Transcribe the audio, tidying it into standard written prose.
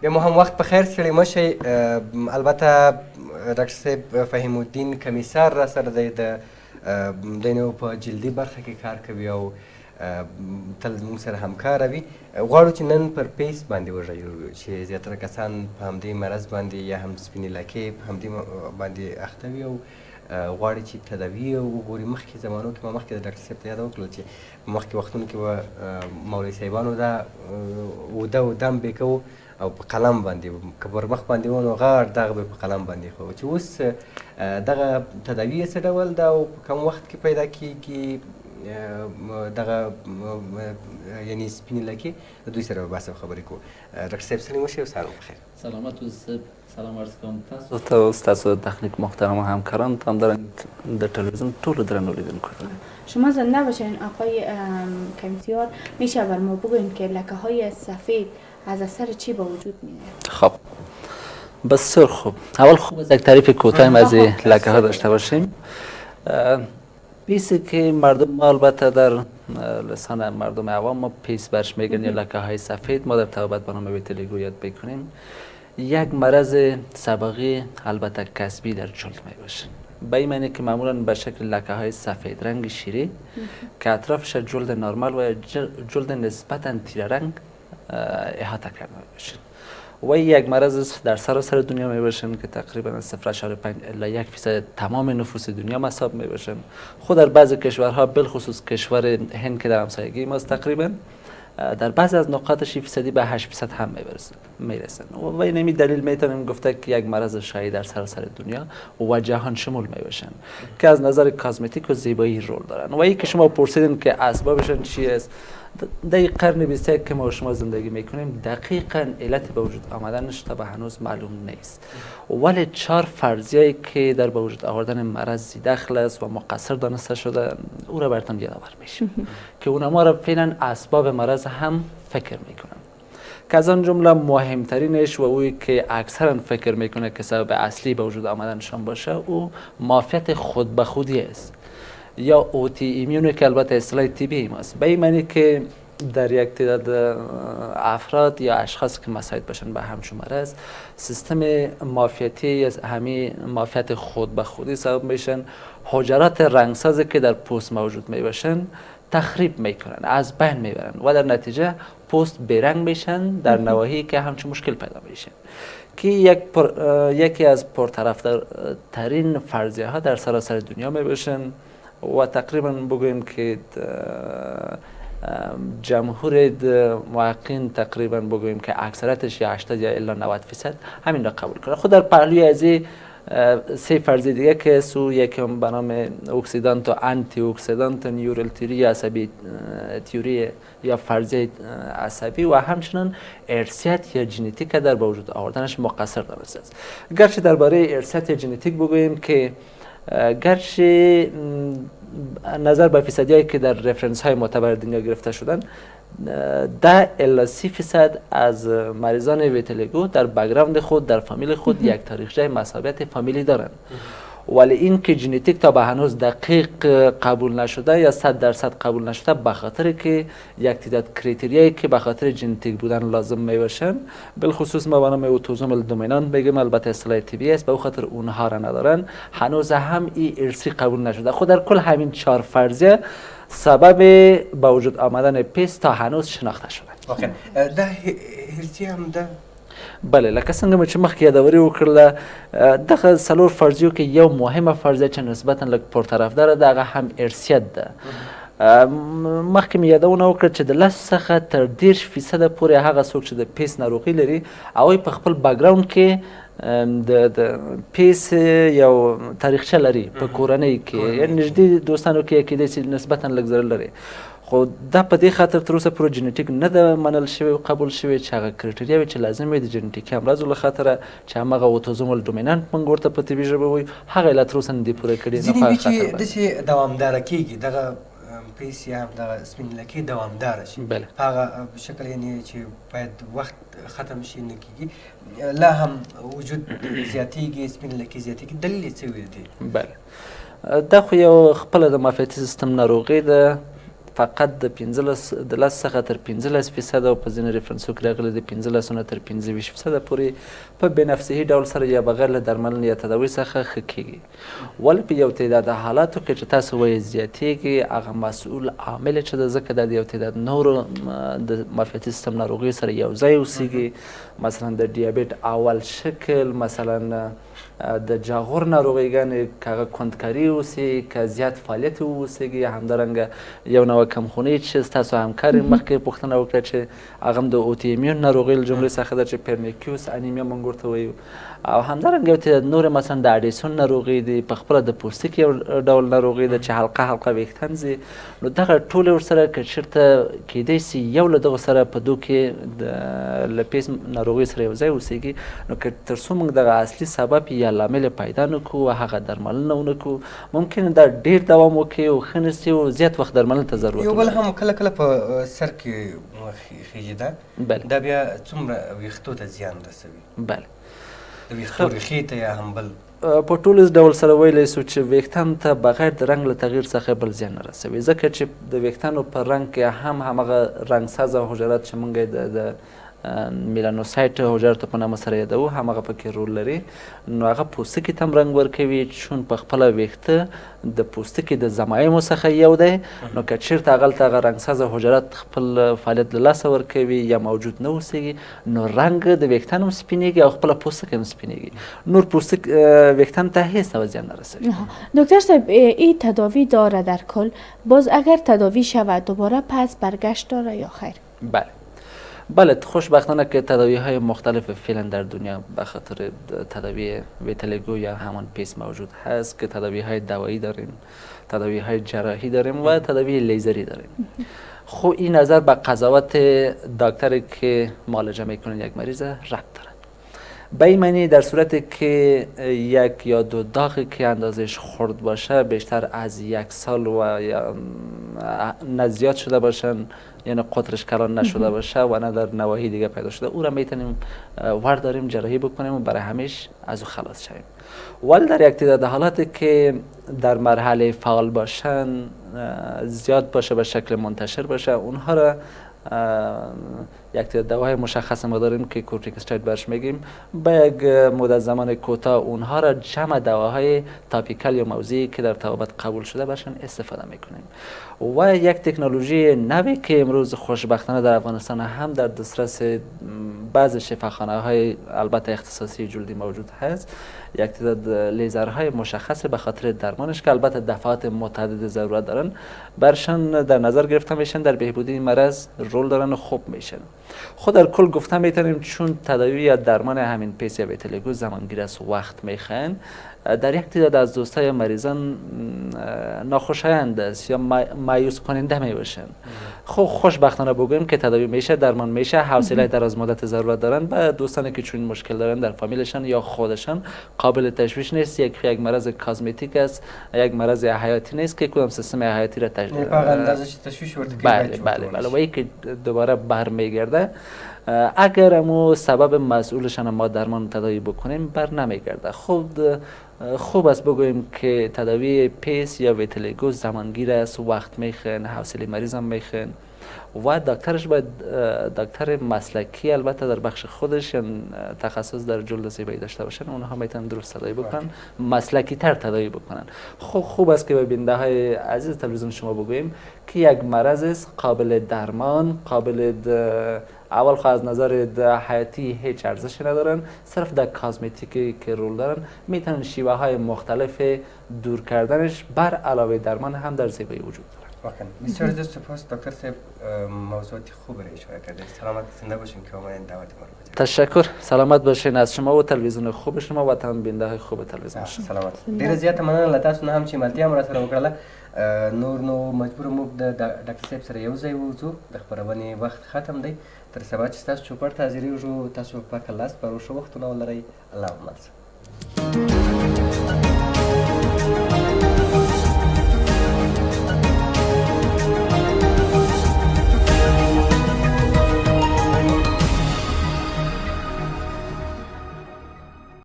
بیا مو هم وخت په خیر ستړي مه شئ. البته ډاکټر صاحب فهیم الدین کمیسار را سره دی، دی نو په جلدي برخه کې کار کوي او تل موږ سره همکاره وي. غواړو چې نن پر پیس باندې وغږیږو چې زیاتره کسان په همدې مرض باندې یا هم سپینې لکې په همدې باندې اخته وي او غواړي چې تداوي یې وګوري. مخکې زمانو کې ما مخکې د ډاکټر صاحب ته یاده وکړل چې مخکې وختونو کې به مولوي صاحبانو دا اوده و دم به کوو او په قلم باندې که پر مخ باندې و نو غاړ دغه به په قلم باندې ښو، چې اوس دغه تداوي یې څه ډول ده او په کم وخت کې پیدا کېږي دغه یعنې سپینې لکې، د دوی سره به بحث او خبرې کوو. ډاکټر صاحب سلیم وشئ او سهار مو بخیر. سلامت اوسئ. سلام عرض کوم تاسو ته او ستاسو تخنیک محترم همکاران ته، همدارنګه د تلویزیون ټولو درنو لیدونکو ته. شما زنده باشین آقای کمیسیار. میشه بر ما بگوین که لکه های سفید از اثر چی به وجود میاد؟ خب بسیار خوب. اول خوب از یک تعریف کوتاهی از لکه ها داشته باشیم. پیسی که مردم ما البته در لسان مردم عوام ما پیس برش میگن یا لکه های سفید، ما در توابط به نام ویتیلیگو یاد بکنیم. یک مرض سابقه البته کسبی در جلد می باشه. به این معنی که معمولا به شکل لکه های سفید رنگ شیری که اطرافش جلد نرمال و جلد نسبتا تیره رنگ احاطه کرده می باشه. و یک مرض در سراسر دنیا می باشن که تقریبا 0.5 الی 1% تمام نفوس دنیا مصاب می باشن. خود در بعضی کشورها بالخصوص کشور هند که در همسایگی ماست تقریبا در بعضی از نقاطش فیصدی به 8% هم میرسن و اینمی دلیل میتونیم گفته که یک مرض شایع در سراسر دنیا و جهان شمول می باشن که از نظر کاسمتیک و زیبایی رول دارن. و این که شما پرسیدین که اسبابشون چی است، در قرن 21 که ما شما زندگی میکنیم دقیقاً علت به وجود آمدنش تا به هنوز معلوم نیست، ولی 4 فرضیه‌ای که در به وجود آوردن مرض دخل است و مقصر دانسته شده او را براتون یادآور میشیم که اونها را فعلا اسباب مرض هم فکر میکنن که از آن جمله مهمترینش و اویی که اکثرا فکر میکنه که سبب اصلی به وجود آمدنشان باشه او معافیت خود به خودی است یا اوتی ایمیونه که البته اصطلاح طبی ماست. به این معنی که در یک تعداد افراد یا اشخاص که مساعد باشن به همچون مرض سیستم معافیتی از همین معافیت خود به خودی سبب میشن، حجرات رنگسازی که در پوست موجود می باشن تخریب میکنن، از بین میبرن و در نتیجه پوست بیرنگ میشن در نواحی که همچون مشکل پیدا میشن که یکی از پرطرفدارترین فرضیه ها در سراسر دنیا می باشن و تقریبا بگوییم که جمهور محققین تقریبا بگوییم که اکثرتش یا 80 یا الا 90% همین را قبول کنه. خود در پهلوی از 3 فرضیه دیگه که سو یکم به نام اکسیدانت و آنتی اکسیدانت، نیورال تیوری عصبی تیوری یا فرضیه عصبی و همچنین ارثیت یا ژنتیک در به وجود آوردنش مقصر دانسته است. گرچه درباره ارثیت یا ژنتیک بگوییم که گرچه نظر به فیصدیایی که در رفرنس های معتبر دنیا گرفته شدن 10 الی 30% از مریضان ویتیلیگو در بک‌گراند خود در فامیل خود یک تاریخچه مصابیت فامیلی دارند، ولی این که ژنتیک تا به هنوز دقیق قبول نشده یا 100% قبول نشده به خاطر که یک تعداد کریتریایی که به خاطر ژنتیک بودن لازم می باشن، بالخصوص ما به نام اوتوزومال دومینانت بگیم، البته اصطلاح طبی است، به خاطر اونها را ندارن، هنوز هم این ارثی قبول نشده. خود در کل همین 4 فرضیه سبب به وجود آمدن پیس تا هنوز شناخته شده. اوکی دا ارثي هم ده؟ بله، لکه څنګه چې مخکې یادوري وکړله دغه 4 فرضیو کې یو مهمه فرضیه چې نسبتا لږ پرطرفداره ده هغه هم ارثیت ده. مخکې مې یادونه وکړه چې د 10 څخه تر 10% پورې هغه څوک چې د پیس ناروغي لري هغوی په خپل بک‌ګراوند کې د پیس یو تاریخچه لري په کورنۍ کې، یعنې نږدې دوستانو کې کیدای شي نسبتا لږ ضرر لري، خو دا په دې خاطر تر اوسه پورې ژنټیک نه ده منل شوی او قبول شوی چې هغه کرټریاوې چې لازم وي د ژنټیکي امراضو له خاطره چې همغه اوتوزومال دومینانت موږ ورته په طبي ژبه وایو هغه یې لا تر اوسه نه دي پوره کړي. ځینې وي چې داسې دوامداره کېږي دغه پیس یا دغه سپین لکې دوامداره شي په هغه شکل یعنې چې باید وخت ختم شي نه کېږي، لا هم وجود زیاتېږي سپین لکې زیاتېږي، دلیل یې څه ویل دي؟ بله دا خو یو خپله د معافیتي سیستم ناروغي ده فقط د 15 څخه تر 15% او په ځینې ریفرنسو کې راغلي د 15 نه تر 25% پورې په بېنفسهي ډول سره یا بغیر له درملنې یا تداوي څخه ښه کېږي. ولې په یو تعداد حالاتو کې چې تاسو وایي زیاتېږي هغه مسؤل عامل چې ده ځکه دا د یو تعداد نورو د معافیتي سیستم ناروغیو سره یو ځای اوسیږي، مثلا د دیابیت اول شکل، مثلا د جاغور ناروغیګانې که هغه کندکاري اوسي، که زیات فعالیت واوسیږي، همدارنګه یو نوع کمخوني چې ستاسو همکار مخکې پوښتنه وکړه چې هغه هم د اوتیمیون ناروغۍ له جملې څخه ده چې پرنیکیوس انیمیا موږ ورته وایو، او همدارنګه یو تعداد نورې مثلا د اډیسون ناروغي دي، په خپله د پوستکي یو ډول ناروغي ده چې حلقه حلقه ویښتان ځي، نو دغه ټولې ورسره که چېرته کیدی سي یو له دغو سره په دو کې د له پیس ناروغۍ سره یو ځای اوسیږي، نو که تر څو موږ دغه اصلي سبب یا لامل پیدا نه کړو، هغه درملنه ونه کړو، ممکن دا ډېر دوام وکړي او ښه نه سي او زیات وخت درملنې ته ضرورت یو بل هم کله کله په سر کې خیږي ده، بله دا بیا څومره ویښتو ته زیان رسوي؟ بله د ویښتو ریښې ته یا هم بل په ټولز ډول سره ویلی سو چې ویښتان ته بغیر د رنګ له تغییر څخه بل زیان نه رسوي، ځکه چې د ویښتانو په رنګ کې هم همغه رنګسازه حجرات چې موږ یې د میلانوسایت حجراتو په نامه سره یادوو همغه پکې رول لري، نو هغه پوستکي ته هم رنګ ورکوي، چون په خپله ویښته د پوستکي د ضمایمو څخه یو دی، نو که چېرته هغلته هغه رنګسازه حجرات خپل فعالیت له لاسه ورکوي یا موجود نه اوسیږي، نو رنګ د ویښتان هم سپینېږي او خپله پوستکی هم سپینېږي، نور ویښتان ته هیڅ ډول زیان نه رسوي. دکتر صاحب این تداوی داره در کل، باز اگر تداوی شود دوباره پس برگشت داره یا خیر؟ بله خوشبختانه که تداوی های مختلف فعلا در دنیا به خاطر تداوی ویتلیگو یا همان پیس موجود هست که تداوی های دوایی داریم، تداوی های جراحی داریم و تداوی لیزری داریم. خب این نظر به قضاوت دکتری که معالجه میکنه یک مریض ربط داره. به این معنی در صورتی که یک یا دو داغی که اندازش خرد باشه بیشتر از 1 سال و یا نه زیاد شده باشن، یعنی قطرش کلان نشده باشه و نه در نواحی دیگه پیدا شده، او را میتونیم ورداریم جراحی بکنیم و برای همیش از او خلاص شویم. ولی در یک تعداد حالاتی که در مرحله فعال باشن، زیاد باشه به شکل منتشر باشه، اونها را یک تعداد دواهای مشخص ما داریم که کورتیکوستروید برش میگیم، با یک مدت زمان کوتاه اونها را جمع دواهای تاپیکال یا موضعی که در طبابت قبول شده باشن استفاده میکنیم. و یک تکنولوژی نوی که امروز خوشبختانه در افغانستان هم در دسترس بعض شفاخانه های البته اختصاصی جلدی موجود هست، یک تعداد لیزرهای مشخص به خاطر درمانش که البته دفعات متعدد ضرورت دارن برشان در نظر گرفته میشن، در بهبودی این مرض رول دارن و خوب میشن. خود در کل گفته میتونیم چون تداوی یا درمان همین پیس یا ویتلیگو زمانگیر است و وقت میخواین، در یک تعداد از دوستای مریضان ناخوشایند است یا مایوس کننده میباشن. خب خوشبختانه بگویم که تداوی میشه، درمان میشه، حوصله دراز مدت ضرورت دارن. و دوستانی که چون مشکل دارن در فامیلشان یا خودشان قابل تشویش نیست، یک مرض کازمتیک است، یک مرض حیاتی نیست که کدام سیستم حیاتی را تشویش ورته بله و که دوباره برمیگرده، اگر امو سبب مسئولشان ما درمان تداوی بکنیم بر نمیگرده. خوب است بگوییم که تداوی پیس یا ویتلیگو زمانگیر است، وقت میخوان، حوصله مریض هم میخوان و دکترش باید دکتر مسلکی البته در بخش خودش یا تخصص در جلد زیبایی داشته باشن، اونها میتونن درست تداوی بکنن، مسلکی تر تداوی بکنن. خوب است که به بیننده های عزیز تلویزیون شما بگوییم که یک مرض است قابل درمان، قابل اول خواهد از نظر حیاتی هیچ ارزشی ندارن، صرف در کازمتیکی که رول دارن، میتونن شیوه های مختلف دور کردنش بر علاوه درمان هم در زیبایی وجود دارن. واقعا بسیار زیاد سپاس دکتر صاحب، موضوعات خوب را اشاره کردید. سلامت زنده باشین که اومدین دعوت ما رو بجوید. تشکر، سلامت باشین از شما و تلویزیون خوب شما و تمام بیننده های خوب تلویزیون شما. سلامت. ډیره زیاته مننه له تاسو نه هم چې ملتیا مو راسره وکړله. نور نو مجبور موږ د ډاکټر صاحب سره یو ځای وځو، د خپرونې وخت ختم دی. تر سبا چې تاسو چوپړ ته حاضرېږو، تاسو پاکه لاس پروښه وختونه ولرئ. الله مو